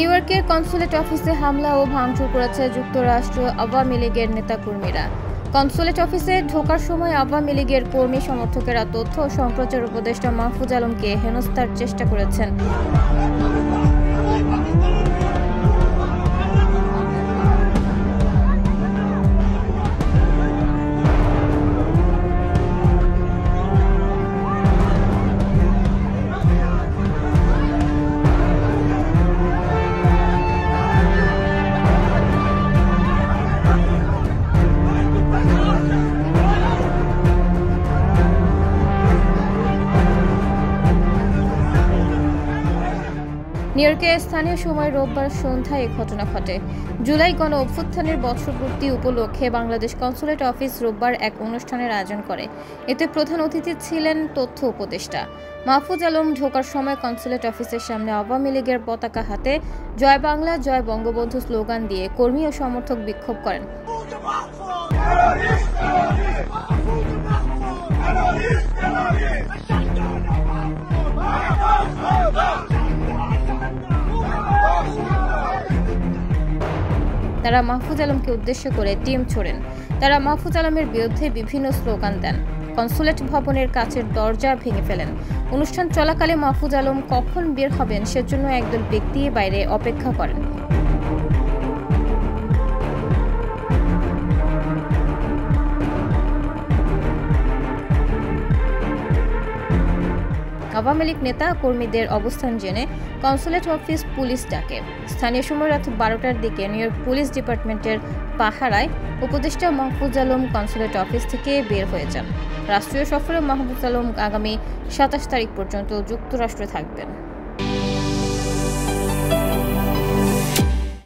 New ইয়র্কের consulate অফিসে হামলা ও ভাঙচুর করেছে যুক্তরাষ্ট্রীয় আওয়ামী লীগের নেতাকর্মীরা। কনসুলেট অফিসে ঢোকার সময় আওয়ামী লীগের কর্মী সমর্থকেরা তথ্য ও সম্প্রচার উপদেষ্টা মাহফুজ আলমকে হেনস্থার চেষ্টা করেছেন। নিউ ইয়র্কে স্থানীয় সময় রোববার সন্ধ্যায় এই ঘটনা ঘটে। জুলাই গণ অভ্যুত্থানের বর্ষপূর্তি উপলক্ষে বাংলাদেশ কনসুলেট অফিস রোববার এক অনুষ্ঠানের আয়োজন করে। এতে প্রধান অতিথি ছিলেন তথ্য উপদেষ্টা মাহফুজ আলম। ঢোকার সময় কনসুলেট অফিসের সামনে আওয়ামী লীগের পতাকা হাতে জয় বাংলা জয় বঙ্গবন্ধু স্লোগান দিয়ে কর্মী ও সমর্থক বিক্ষোভ করেন। তারা মাহফুজ আলমকে উদ্দেশ্য করে টিম ছোড়েন। তারা মাহফুজ আলমের বিরুদ্ধে বিভিন্ন স্লোগান দেন। কনসুলেট ভবনের কাচের দরজা ভেঙে ফেলেন। অনুষ্ঠান চলাকালে মাহফুজ আলম কখন বের হবেন সেজন্য একদল ব্যক্তি বাইরে অপেক্ষা করেন। আওয়ামী লীগ নেতা কর্মীদের অবস্থান জেনে কনসুলেট অফিস পুলিশ ডাকে। স্থানীয় সময় রাত 12টার দিকে নিউ ইয়র্ক পুলিশ ডিপার্টমেন্টের পাহারায় উপদেষ্টা মাহফুজ আলম কনসুলেট অফিস থেকে বের হয়ে যান। রাষ্ট্রীয় সফরে মাহফুজ আলম আগামী 27 তারিখ পর্যন্ত যুক্তরাষ্ট্রে থাকবেন।